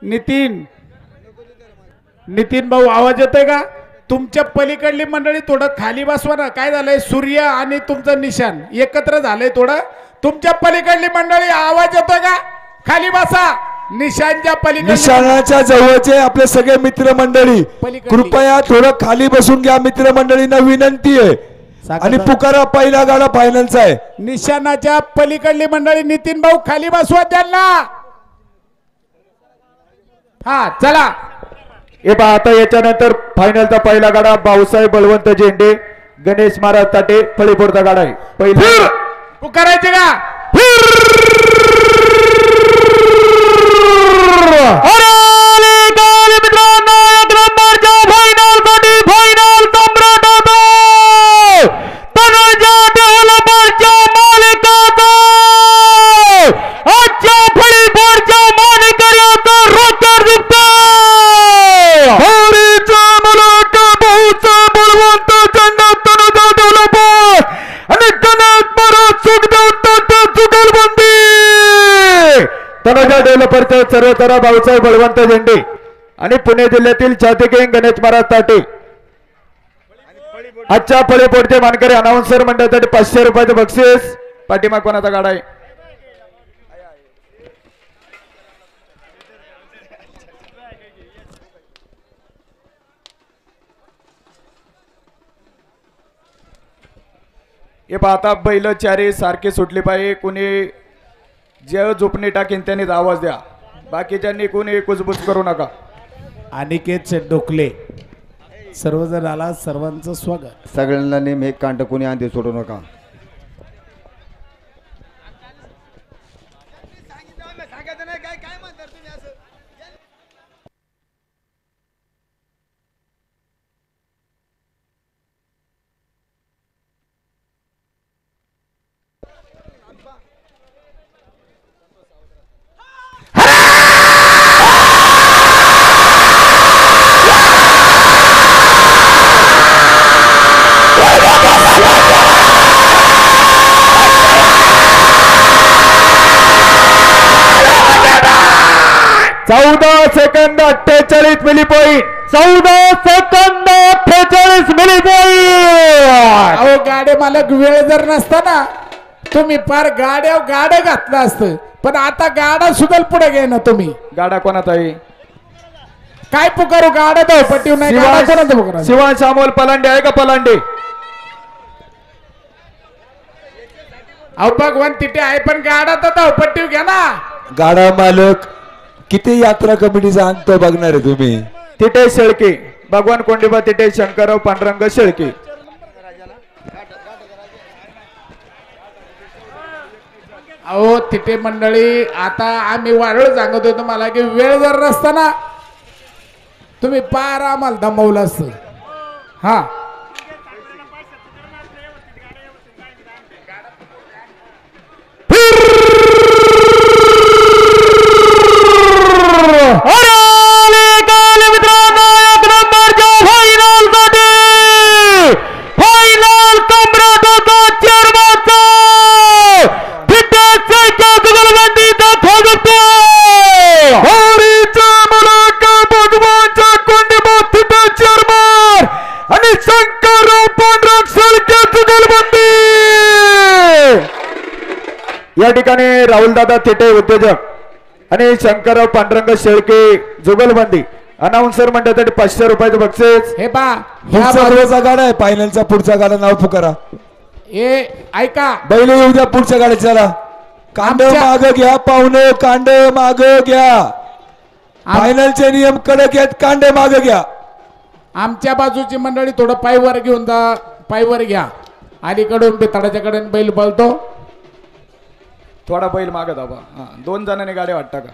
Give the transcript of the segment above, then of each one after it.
नितीन भाऊ आवाज येतोय का? तुमच्या पलीकडली मंडळी थोडं खाली बसवा ना. काय झालंय, सूर्य आणि तुमचं निशान एकत्र झालंय थोडं. तुमच्या पलीकडली मंडळी आवाज येतोय का? खाली बसा. निशांच्या पलीकडे, निशाणाच्या जवळचे आपले सगळे मित्रमंडळी कृपया थोडं खाली बसून घ्या. मित्रमंडळींना विनंती आहे. आणि पुकारा पहिला गाडा फायनलचा आहे. निशाणाच्या पलीकडली मंडळी नितीन भाऊ खाली बसवा त्यांना. हा चला. हे पहा आता याच्यानंतर फायनलचा पहिला गाडा भाऊसाहेब बळवंत झेंडे गणेश महाराज ताटे फळीपोरचा गाडा आहे. पहिला पुकारायचे का? तनुजा डेव्हलपरचे सर्वतरा भाऊसाहेब बळवंत झेंडे आणि पुणे जिल्ह्यातील छातीकिंग गणेश महाराज ताटे आजच्या फळीपोटचे मानकरी अनाउन्सर मंडळासाठी 500 रुपयाचे बक्षीस. पाठीमाग कोणाचा गाडा आहे? हे पाहता बैल चारी सारखी सुटली पाहिजे. कुणी जे झोपणी टाकीन त्यांनीच आवाज द्या. बाकीच्यांनी कोणी कुजबुज करू नका. अनिकेत डोकले सर्वजण आला. सर्वांचं स्वागत. सगळ्यांना नेम एक कांट कोणी आंधी सोडू नका. Second 48 milli point. 14 second 48 milli point. अहो गाडे मालक, वेळ जर नसता ना तुम्ही फार गाड्या घातलं असतं. पण आता गाडा सुद्धा पुढे घे ना तुम्ही. गाडा कोणाचा आहे? काय पुकारू? गाडा धावपट्टी नाही. गाडा कोणाचा पुकारा? शिवांश अमोल पलांडे आहे का? पलांडे अहो भगवान तिथे आहे पण गाडा तर धावपट्टी घ्या ना. गाडा मालक किती यात्रा कमिटीचा अंत बघणार आहे तुम्ही? तिथे शेळके भगवान कोंडीबा तिथे शंकरराव पांडुरंग शेळके. अहो तिथे मंडळी, आता आम्ही वाढवळ सांगत होतो मला की वेळ जर नसताना तुम्ही पार आम्हाला दमवलं असतं. हा या ठिकाणी राहुलदादा थिटे उद्योजक आणि शंकरराव पांडुरंग शेळके जुगलबंदी अनाउन्सर मंडळासाठी 500 रुपयाचं बक्षीस. हे पा पुढचा गाडा आहे फायनलचा. पुढचा गाडा नाव पुकारा. ए ऐका, बैल येऊ द्या पुढच्या गाड्याच्याला. कांड माग घ्या पाहुणे, कांड माग घ्या. फायनलचे नियम कडक आहेत. कांड माग घ्या. आमच्या बाजूची मंडळी थोडं पायवर घेऊन जा. पायवर घ्या. अलीकडून बेताडाच्या कडे बैल बोलतो. थोडा बैल मागत आबा. 2 जणांनी गाड्या वाटता का?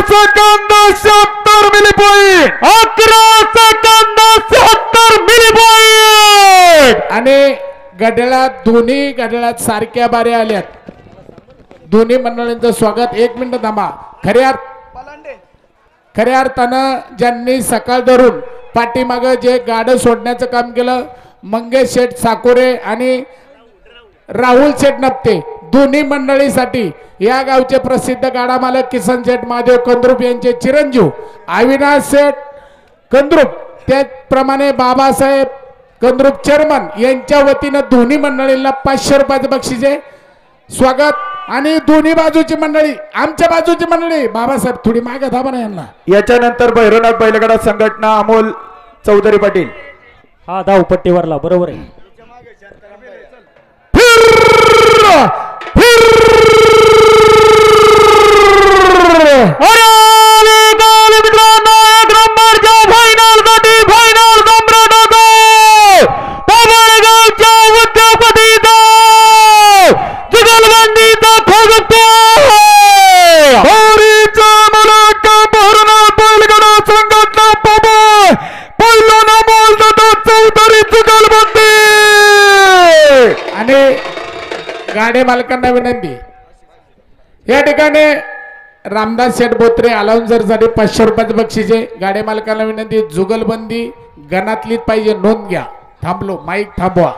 Second 70 milli point 11 second 76 milli point. आणि घड्याळात दोन्ही घड्याळात सारख्या बाऱ्या आल्यात. दोन्ही मंडळींचं स्वागत. एक मिनिट थांबा. खऱ्या अर्थानं ज्यांनी सकाळ धरून पाठीमागं जे गाडं सोडण्याचं काम केलं, मंगेश शेठ साकोरे आणि राहुल शेठ नपते, दोन्ही मंडळीसाठी या गावचे प्रसिद्ध गाडा मालक किसन शेठ महादेव कंद्रुप यांचे चिरंजीव अविनाश शेठ कंद्रुप, त्याचप्रमाणे बाबासाहेब कंद्रुप चेअरमन यांच्या वतीनं दोन्ही मंडळींना 500 रुपयाचं बक्षीस स्वागत. आणि दोन्ही बाजूची मंडळी, आमच्या बाजूची मंडळी, बाबासाहेब थोडी मागे धाबा ना यांना. याच्यानंतर भैरवनाथ बैलगाडा संघटना अमोल चौधरी पाटील. हा धावपट्टीवरला बरोबर आहे. गाडे मालकांना विनंती, या ठिकाणी रामदास शेठ बोत्रे अलाउन्सर साठी 500 रुपयाचं बक्षीस आहे. गाडे मालकांना विनंती, जुगलबंदी गणातलीच पाहिजे, नोंद घ्या. थांबलो, माईक थांबवा.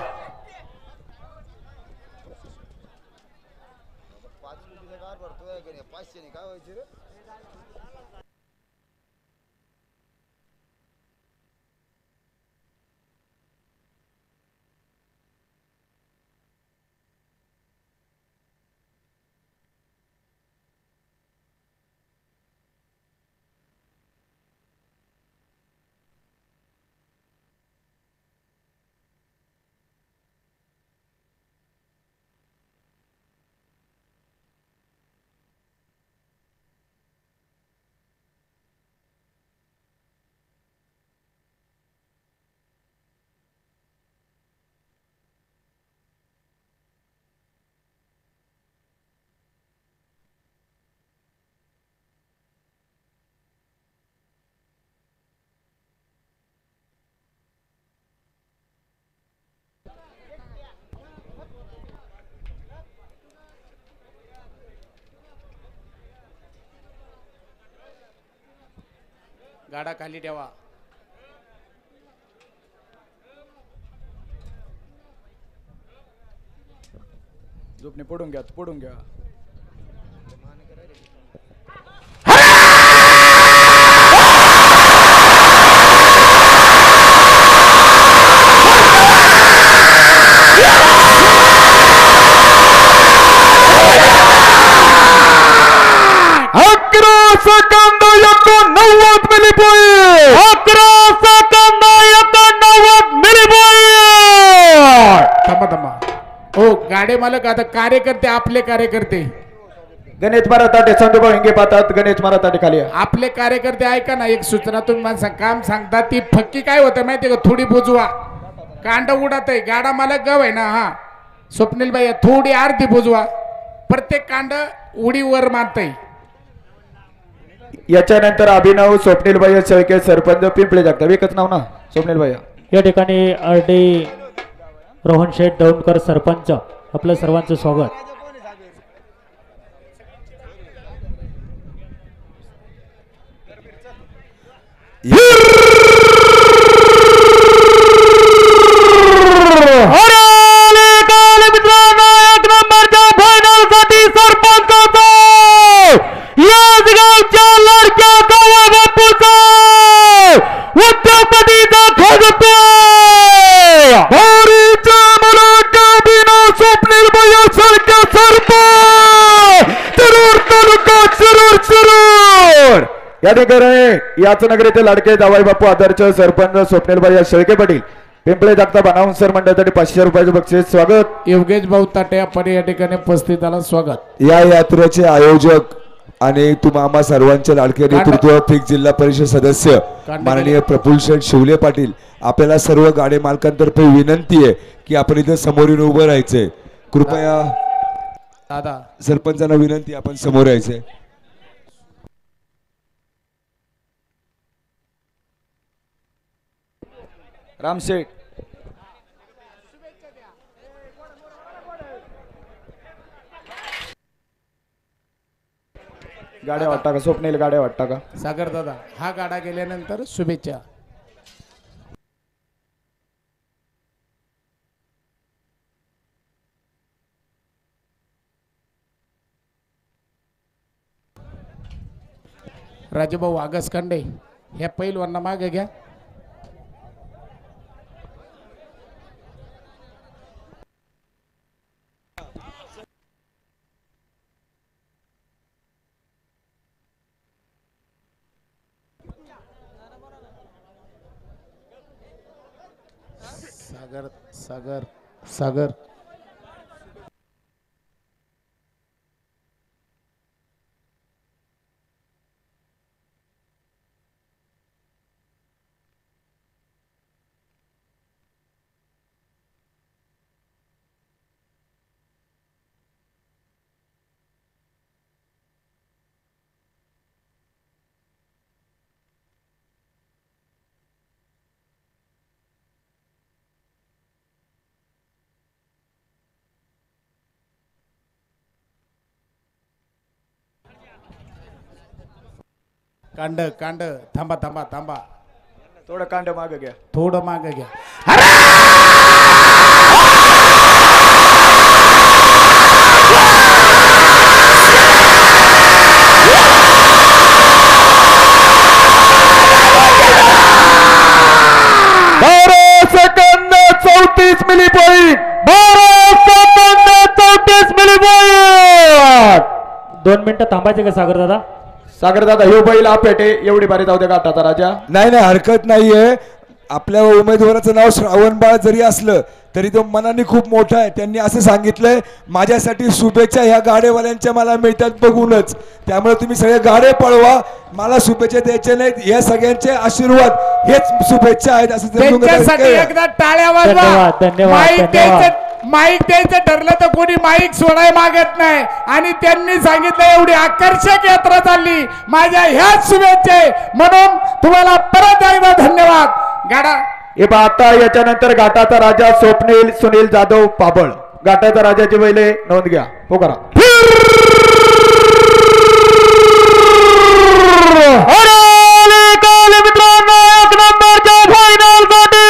गाडा खाली ठेवा. झोपणे पडून घ्या, पडून घ्या. गाडे मालक आता कार्यकर्ते, आपले कार्यकर्ते गणेश महाराज संतोबा हिंगे पाहतात. गणेश महाराज खाली या. आपले कार्यकर्ते ऐका ना, एक सूचना तुम्ही मला काम सांगता. ती फक्की काय होतं माहितीये का, थोडी बुजवा, कांड उडत आहे. गाडा मालक गाव आहे ना, हा स्वप्नील भाई, थोडी आरती बुजवा, प्रत्येक कांड उडी वर मारतय. याच्यानंतर अभिनव स्वप्नील भाई शेळके सरपंच पिंपळे जगताप, एकच नाव ना स्वप्नील भाई. या ठिकाणी आरडी रोहन शेठ दौंडकर सरपंच, आपलं सर्वांचं स्वागत. या ठिकाणी याच नगर येथे लाडके जावाई बापू आदर्श सरपंच स्वप्नीलभाई शेळके पाटील पिंपळे जगताप अनाउन्सर मंडळासाठी 500 रुपयाचे बक्षीस स्वागत. योगेश भाऊ ताटे आपण या ठिकाणी उपस्थित आला, स्वागत. या यात्रेचे आयोजक आणि तुम्हा सर्वांचे लाडके नेतृत्व फिक जिल्हा परिषद सदस्य माननीय प्रफुल्ल शेठ शिवले पाटील, आपल्याला सर्व गाडे मालकांतर्फे विनंती आहे की आपण इथे समोरून उभं राहायचंय. कृपया दादा सरपंचांना विनंती, आपण समोर यायचंय. रामशेठ गाड्या वाटता का स्वप्नील गाड्या वाटता का सागर दादा हा गाडा गेल्यानंतर शुभेच्छा. राजूभाऊ आगसखंडे ह्या पैलवांना मागे घ्या. सागर सागर सागर कांड कांड थांबा थांबा थांबा थोडं कांड मागे घ्या थोडं मागे घ्या. Second 34 milli point 34 milli point. 2 मिनिटं थांबायचे का सागर दादा? सागर दादा ह्यो बैल पेटे एवढी भारी जाऊ दे गाठाचा राजा. नाही नाही हरकत नाहीये. आपल्या उमेदवाराचं नाव श्रावण बाळ जरी असलं तरी तो मनाने खूप मोठा आहे. त्यांनी असं सांगितलंय माझ्यासाठी शुभेच्छा ह्या गाडेवाल्यांच्या मला मिळतात बघूनच. त्यामुळे तुम्ही सगळे गाडे पळवा. मला शुभेच्छा द्यायच्या नाहीत. या सगळ्यांचे आशीर्वाद हेच शुभेच्छा आहेत असं समजून त्यांच्यासाठी घ्या. एकदा टाळ्या वाजवा. धन्यवाद, धन्यवाद, माईक धन्यवाद. द्यायचं माईक द्यायचं ठरलं तर कोणी माईक सोडाय मागत नाही. आणि त्यांनी सांगितलं एवढी आकर्षक यात्रा चालली माझ्या ह्याच शुभेच्छा आहे. म्हणून तुम्हाला परत एकदा धन्यवाद. गाडा हे पहा आता याच्यानंतर घाटाचा राजा स्वप्नील सुनील जाधव पाबळ घाटाचा राजाची बैले नोंद घ्या हो करा. मित्रांनो 1 नंबरच्या फायनल साठी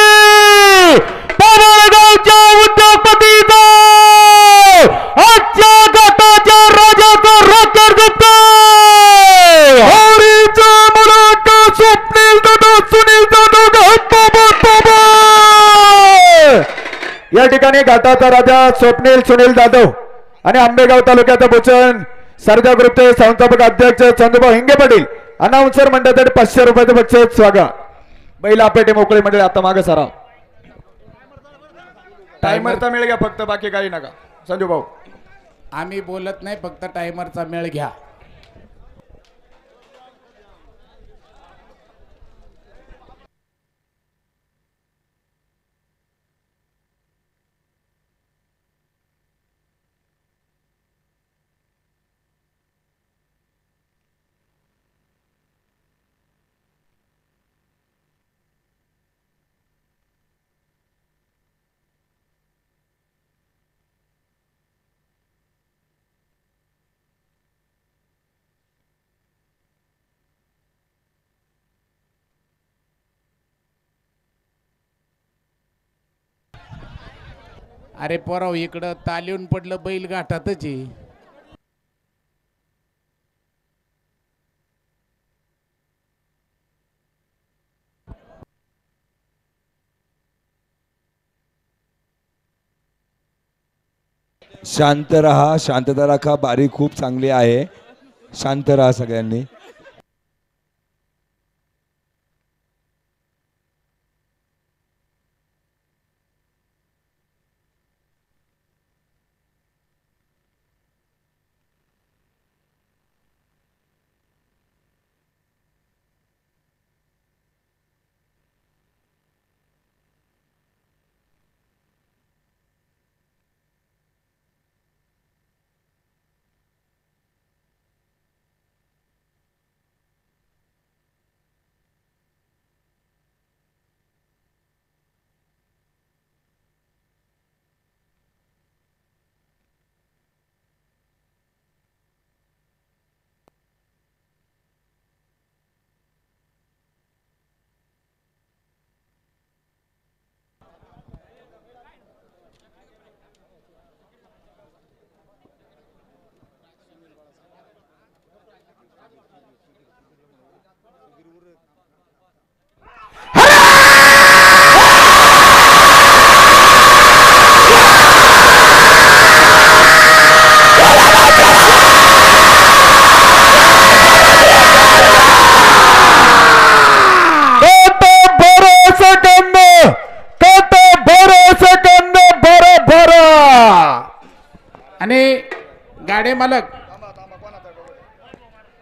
पाबळगावच्या उद्योगपतीचा आजच्या घाटाच्या राजाचा रेकॉर्ड जिंकतोय हरीचा मुलाचा स्वप्नील जाधव सुनील जाधव या ठिकाणी घाटाचा राजा स्वप्नील सुनील जाधव आणि आंबेगाव तालुक्याचा भूषण सरजा ग्रुपचे संस्थापक अध्यक्ष चंद्रभाऊ हिंगे पाटील अनाउन्सर मंडळासाठी 500 रुपयाचं बक्षीस स्वागत. बैला पेटे मोकळी मंडळी आता मागे सराव. टायमरचा मेळ घ्या फक्त बाकी काही नका संजू भाऊ. आम्ही बोलत नाही फक्त टायमरचा मेळ घ्या. अरे पोराव इकडं तालीवून पडलं बैल गाठातच आहे. शांत राहा शांतता राखा. बारी खूप चांगली आहे. शांत राहा सगळ्यांनी. मालक.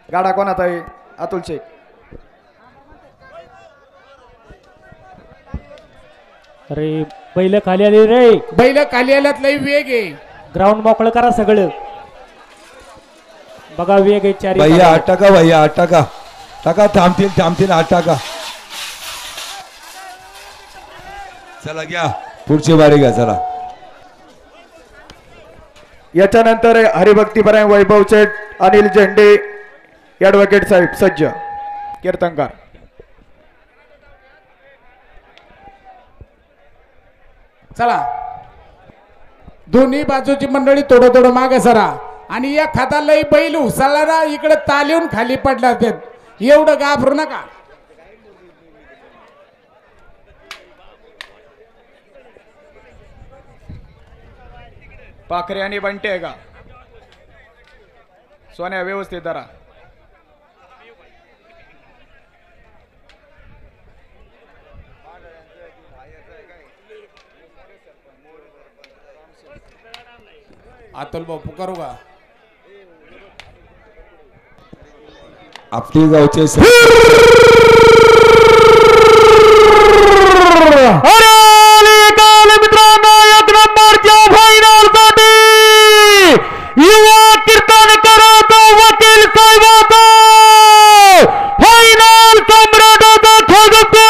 गाडा कोणाचा आहे? अतुल शेख. अरे बैल खाली आली रे. बैल खाली आल्यात लई वेग आहे. ग्राउंड मोकळं करा सगळं. बघा वेग आहे चारी. भैया 8 टाका, भैया 8 टाका. टाका, थांबतील 8 टाका. चला घ्या पुढची बारी घ्या चला. याच्यानंतर हरिभक्तीपरायण वैभव शेठ, अनिल झेंडे, ऍडव्होकेट साहेब सज्ज, कीर्तनकार. चला दोन्ही बाजूची मंडळी थोडं थोडं मागे सरा. आणि या खातालाही बैल उचलला ना इकडे तालीहून खाली पडला ते. एवढं घाबरू नका. पाखरे आणि बंटे आहे का? सोन्या व्यवस्थित धरा. अतुल भाऊ पुकारू का? आपली गावचे मित्रांनो एक नंबरच्या फायनल साठी युवा कीर्तनकार वकील साहेबाचा फायनल सम्राटाचा ठोकतो.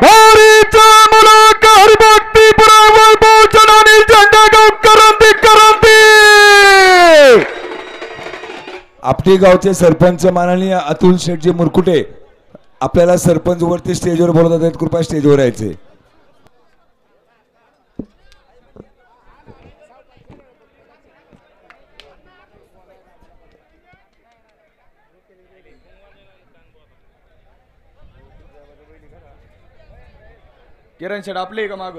हरीच्या मुलाक हरिभक्तीपुरा वैभव चढाणी झेंडा क्रांती क्रांती. आपली गावचे सरपंच माननीय अतुल शेठजी मुरकुटे आपल्याला सरपंच वरती स्टेजवर बोलवतात आहेत. कृपया स्टेजवर यायचे. किरण शेठ आपले का माग?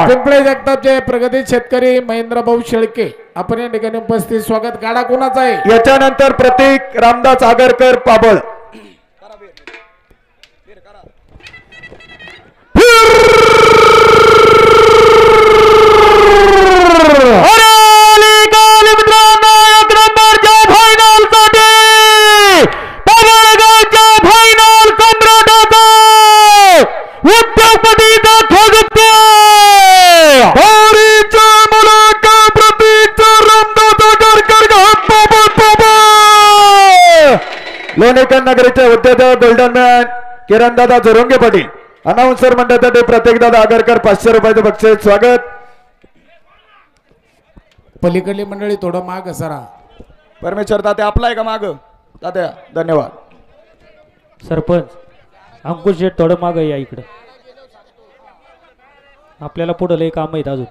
पिंपळे जगतापचे प्रगती शेतकरी महेंद्र भाऊ शेळके आपण या ठिकाणी उपस्थित. स्वागत. गाडा कोणाचा आहे? याच्यानंतर प्रतीक रामदास आगरकर पाबळ. लोणीकर नगरीचे उद्योजक गोल्डन मॅन किरणदादा जोरंगे पाटील. अनाउन्सर मंडळासाठी प्रत्येकदादा आगरकर 500 रुपयाचं बक्षीस. स्वागत. पलीकडली मंडळी थोडं माग सरा. परमेश्वर तात्या आपला आहे का माग? तात्या धन्यवाद. सरपंच अंकुश शेठ थोडं माग या इकडं. आपल्याला पुढं लय काम आहेत अजून.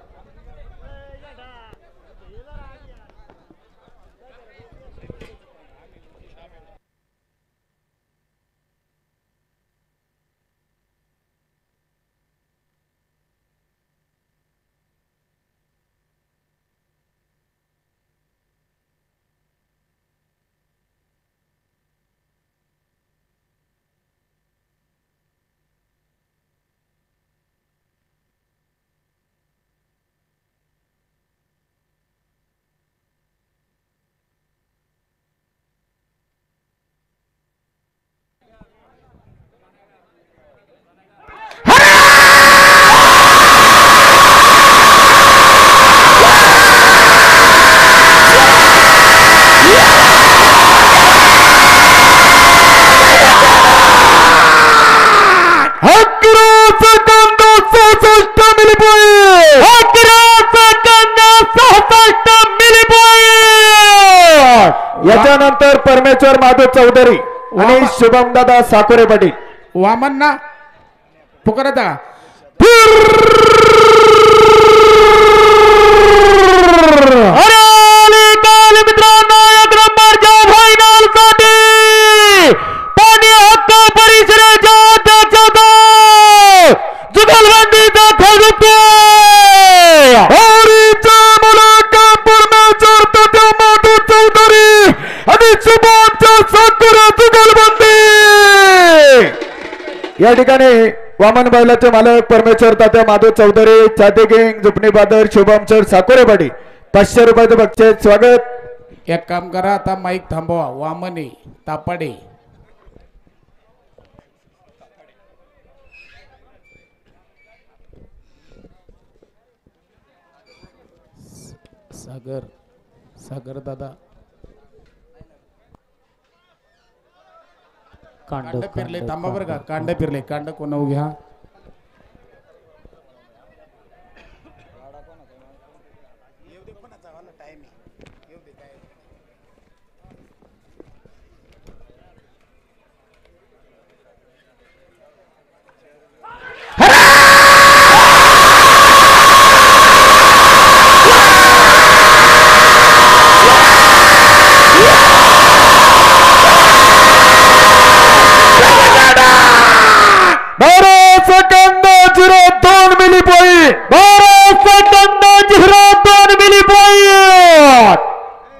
याच्यानंतर परमेश्वर माधव चौधरी आणि शुभम दादा साकोरे पाटील. वामन ना पुकारत का मित्रांनो एक नंबरच्या फायनल साठी पाणी हक्क परिसराच्या अध्यक्षता जुगलबंदीचा खेळ हरीचा मुलाखत परमेश्वर तात्या माधव चौधरी आणि शुभमच्या साकोरे जुगलबंदी. या ठिकाणी वामन बैलाचे मालक परमेश्वर तात्या माधव चौधरी छाती किंग जुपणी बादर शुभम सर साकोरे पाटील 500 रुपयाचं बक्षीस स्वागत. एक काम करा आता माईक थांबवा. वामने तापाडे सागर सागर दादा कांड फिरले थांबा बरं का. कांड फिरले कांड कोण घ्या.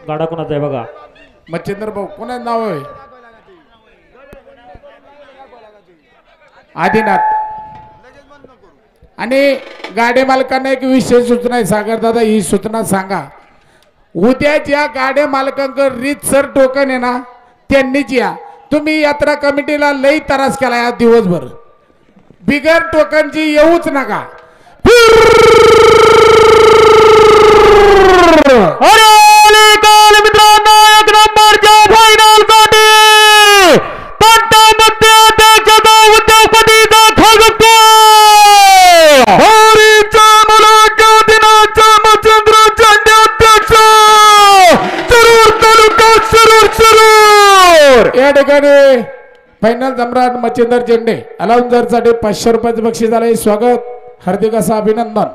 गाडा कोणाचा आहे बघा. मच्छिंद्र भाऊ कोणाचं नाव आहे. आदिनाथ. आणि गाडी मालकांना एक विशेष सूचना आहे. सागर दादा ही सूचना सांगा. उद्या ज्या गाड्या मालकांकडे रीतसर टोकन आहे ना त्यांनीच या. तुम्ही यात्रा कमिटीला लई त्रास केला या दिवसभर. बिगर टोकनची येऊच नका. मित्रांनो एक नंबरच्या फायनल साठी पंचामध्ये अध्यक्षता उद्योगपतीचा खेळ हरीचा मुलाखत दिनाचा मच्छिंद्र चंडी अध्यक्ष शिरूर तालुका शिरूर. या ठिकाणी फायनल सम्राट मच्छिंदर झेंडे अलाउन्सर साठी 500 रुपयाचं बक्षीस झालंय. स्वागत हार्दिक असं अभिनंदन.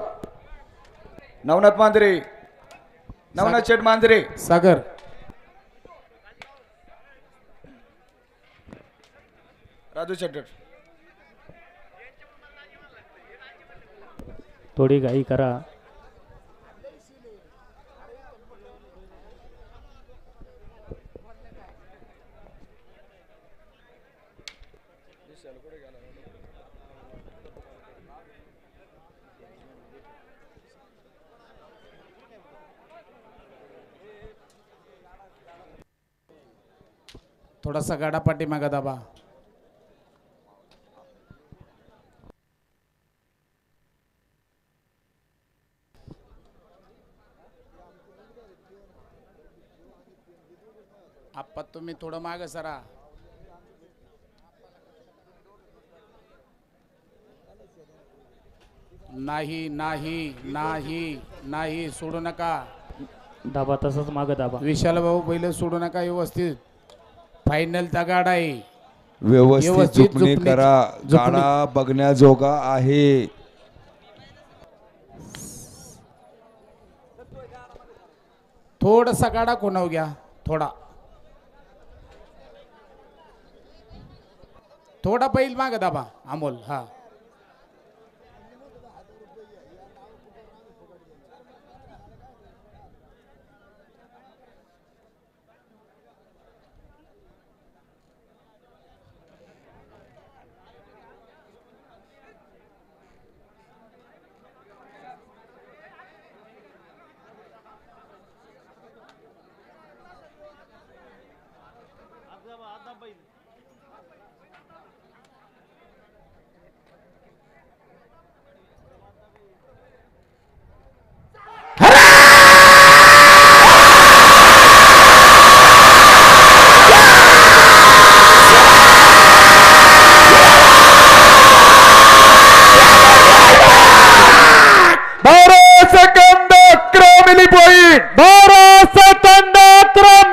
नवनाथ मांजरे नवनाथ शेठ मांजरे सागर राजू शेट्टर थोडी घाई करा. थोडासा गाडा पाठीमागा दाबा. आप्पा तुम्ही थोडं माग सरा. नाही नाही नाही नाही सोडू नका. दाबा तसंच माग दाबा. विशाल भाऊ पहिले सोडू नका. व्यवस्थित फायनलचा गाडा आहे. व्यवस्थित झुकणी करा. गाडा बघण्याजोगा आहे. थोडासा गाडा कोणाव घ्या. थोडा थोडा बैल माग दाबा. अमोल हा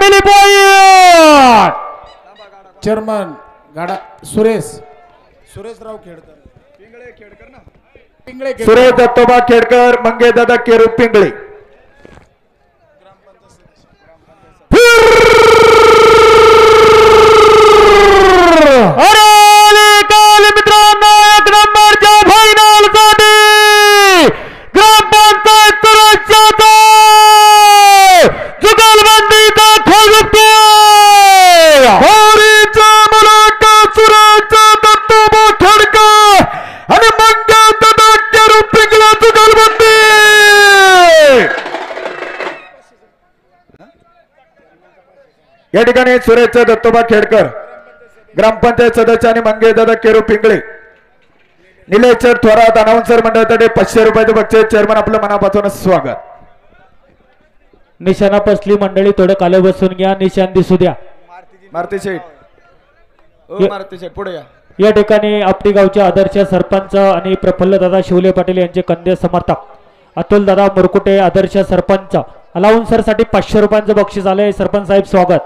मिली पॉइंट चेअरमन गाडा सुरेशराव खेडकर पिंगळे सुरेश दत्तोबा खेडकर मंगे दादा केरू पिंगळे मित्रांनो एक नंबरच्या फायनल साठी ग्रामपंचायत सदस्याचा जुगलबंदीचा खोगपतोय होरीचा मुलाखत सुरेश दत्तोबा खेडकर आणि मंगे दादा केरू पिंगळे जुगलबंदी या ठिकाणी सुरेश दत्तोबा खेडकर ग्रामपंचायत सदस्य आणि मंगे दादा केरू पिंगळे निलेश थोरात अनाउन्सर मंडळातर्फे 500 रुपयाचं बक्षीस चेअरमन आपलं मनापासून स्वागत. निशाणा पसली मंडळी थोडं काले बसून घ्या. निशाण दिसू द्या. मारुती शेठ ये- मारुती शेठ पुढे या. या ठिकाणी आपटी गावचे आदर्श सरपंच आणि प्रफुल्ल दादा शिवले पाटील यांचे कंदे समर्थक अतुल दादा मुरकुटे आदर्श सरपंच अलाउन्सर साठी 500 रुपयांचं बक्षीस आलंय. सरपंच साहेब स्वागत.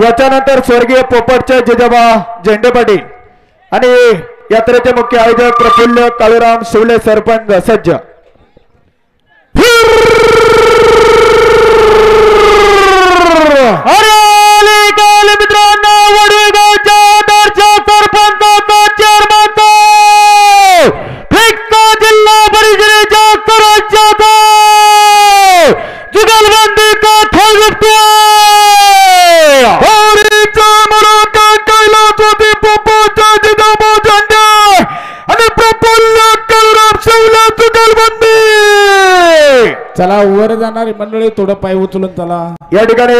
याच्यानंतर स्वर्गीय पोपटचे जिजाबा झेंडे पाटील आणि यात्रेचे मुख्य आयोजक प्रफुल्ल काळूराम शिवले सरपंच सज्ज. मित्रांनो वडगावच्या आदर्श सरपंचाचा चेअरमन फिक्स जिल्हा परिषदेच्या सदस्याचा जुगलबंदीचा खोगपतोय होरीचा मुलाखत कैलासवासी पोपटचे जिजाबा झेंडे आणि प्रफुल्ल काळूराम शिवले जुगलबंदी. चला वर जाणारी मंडळी थोडं पाय उचलून चला. या ठिकाणी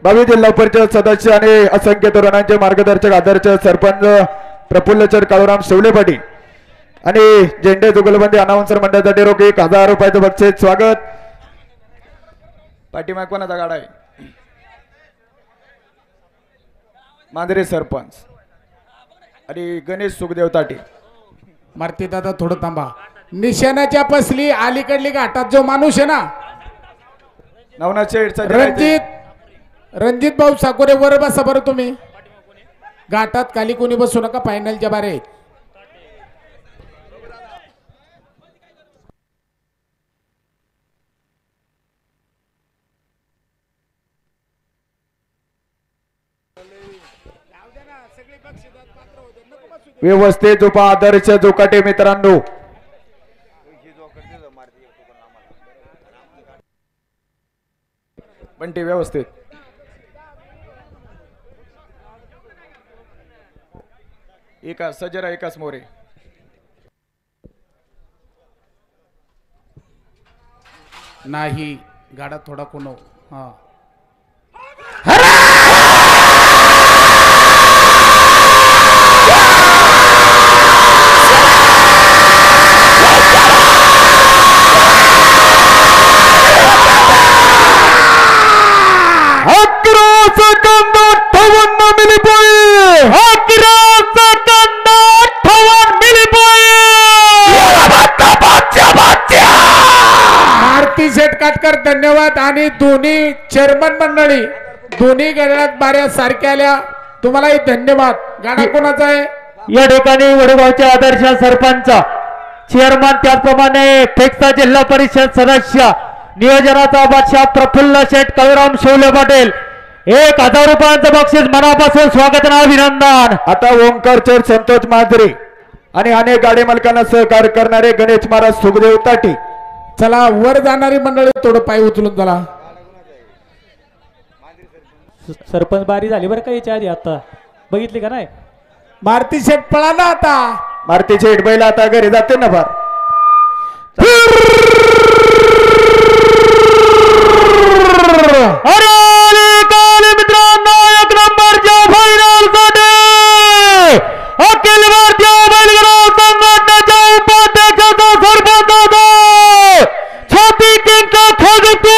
22 जिल्हा परिषद सदस्य आणि असंख्य तरुणांचे मार्गदर्शक आदर्श सरपंच प्रफुल्ल काळूराम शिवले पाटील आणि झेंडे जुगलबंदी अनाउन्सर मंडळासाठी रोखी 1000 रुपयाचं बक्षीस स्वागत. पाठीमाग कोणाचा गाडा आहे? मांजरे सरपंच आणि गणेश सुखदेव ताटे. मारुती दादा थोडं थांबा. निशाणाच्या पसली अलीकडली घाटात जो माणूस आहे ना नवनाथ शेठचा रणजित भाऊ साकोरे वर बसा बरं. तुम्ही घाटात खाली कोणी बसू नका. फायनलच्या बारे व्यवस्थित झोपा आदर्श जोकाटे मित्रांनो. बंटी व्यवस्थित. एका सजरा एकाच मोरे. नाही गाडा थोडा कोण हा काटकर धन्यवाद. आणि दोन्ही चेअरमन मंडळी दोन्ही गडात बाऱ्या सारख्या आल्या. तुम्हालाही धन्यवाद. गाडा कोणाचा आहे? या ठिकाणी वडगावचे आदर्श सरपंच चेअरमन त्याचप्रमाणे फिक्स जिल्हा परिषद सदस्य नियोजनाचा बादशाह प्रफुल्ल काळूराम शिवले पाटील 1000 रुपयांचं बक्षीस मनापासून स्वागत आणि अभिनंदन. आता ओंकार चौर संतोष मांजरे आणि अनेक गाडी मालकांना सहकार्य करणारे गणेश महाराज सुखदेव ताटी. चला वर जाणारी मंडळी थोडं पाय उचलून चला. सरपंच बारी झाली बरं का याच्या आधी आता बघितली का नाही. मारुती शेठ पळा ना आता. मारुतीचे हिट बैल आता घरी जाते ना फार. मित्रांनो एक नंबरच्या फायनल साठी अखिल भारतीय बैलगाडा संघटनेच्या उपाध्यक्षाचा सरपंचाचा छाती किंक खोजतो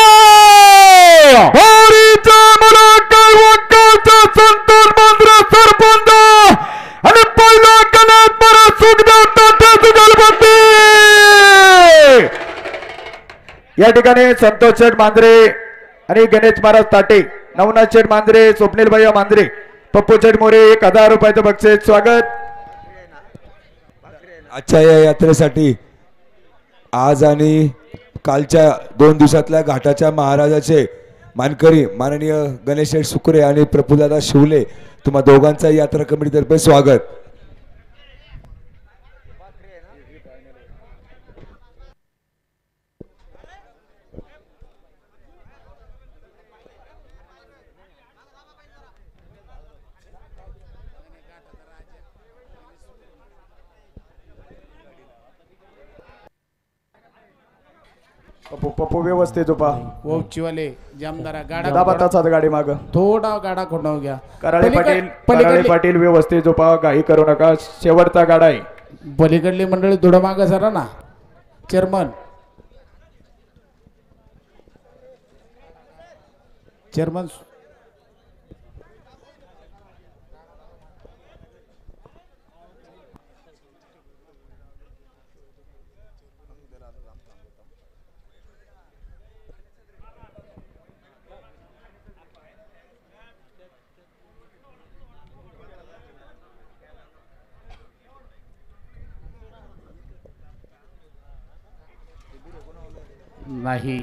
हरीचा मराठा वंशाचा संतोष मांजरे सरपंच आणि पहिला गणेश महाराज सुखदेव तात्याची गणपती. या ठिकाणी संतोष शेठ मांजरे आणि गणेश महाराज ताटे, नवनाथ शेठ मांजरे, स्वप्नील भैया मांजरे, पप्पू शेठ मोरे 1000 रुपयाचं बक्षीस. स्वागत. आजच्या या यात्रेसाठी आज आणि कालच्या 2 दिवसातल्या घाटाच्या महाराजाचे मानकरी माननीय गणेश शेठ सुकरे आणि प्रफुल्लदादा शिवले तुम्हा दोघांचा यात्रा कमिटीतर्फे स्वागत. पप्पू पप्पू व्यवस्थित उभा. ओचिवाले जामदारा गाडा दाबा तासात गाडी माग. थोडा गाडा खोंडाव घ्या. कराळे पाटील कराळे पलीकडली पाटील व्यवस्थित उभा. घाई करू नका. शेवटचा गाडा आहे. पलीकडली मंडळी थोडं मागं सरा ना. चेअरमन चेअरमन नाही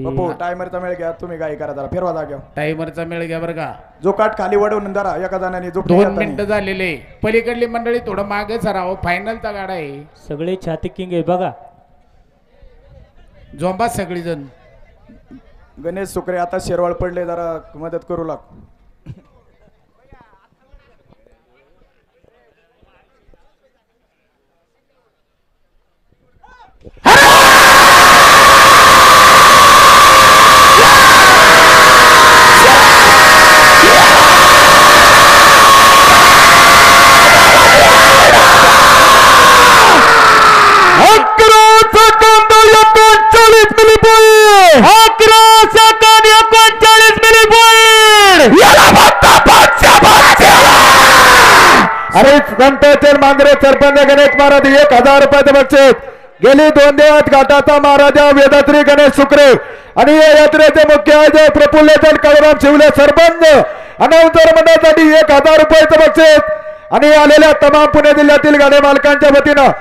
पप्पू टायमरचा मेळ घ्या. तुम्ही गाई करा जरा. फिरवा जाग्या. टायमरचा मेळ घ्या बरं का. जो काट खाली वडवून जरा एका जणांनी 2 मिनिटं झालेले. पलीकडली मंडळी थोडं मागे सराव. फायनलचा गाडा आहे. सगळे छाती किंग आहे बघा. झोंबा सगळीजण. गणेश सुकरे आता शेरवाळ पडले. जरा मदत करू लाग. अरे संतोष मांजरे सरपंच गणेश महाराज 1000 रुपयाचं बक्षीस. गेली 2 दिवस घाटाचा महाराजा वेदात्री गणेश सुकरे आणि या यात्रेचे मुख्य आयोजक प्रफुल्लचंद काळूराम शिवले सरपंच अनाउन्सर मंडळासाठी 1000 रुपयाचं बक्षीस. आणि आलेल्या तमाम पुणे जिल्ह्यातील गाडी मालकांच्या वतीनं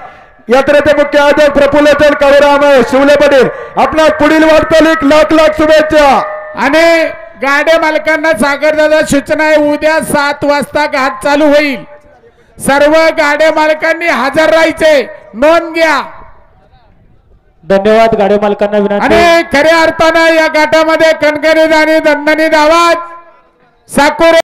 यात्रेचे मुख्य आयोजक प्रफुल्लचंद काळूराम शिवले पाटील आपल्या पुढील वाटचालीस लाख लाख शुभेच्छा. आणि गाड्या मालकांना सागरदादा सूचना आहे. उद्या 7 वाजता घाट चालू होईल. सर्व गाड्या मालकांनी हजर राहायचे. नोंद घ्या. धन्यवाद गाडी मालकांना विनंती. आणि खऱ्या अर्थानं या घाटामध्ये कणकणी आणि दणदणीत आवाज साकोरे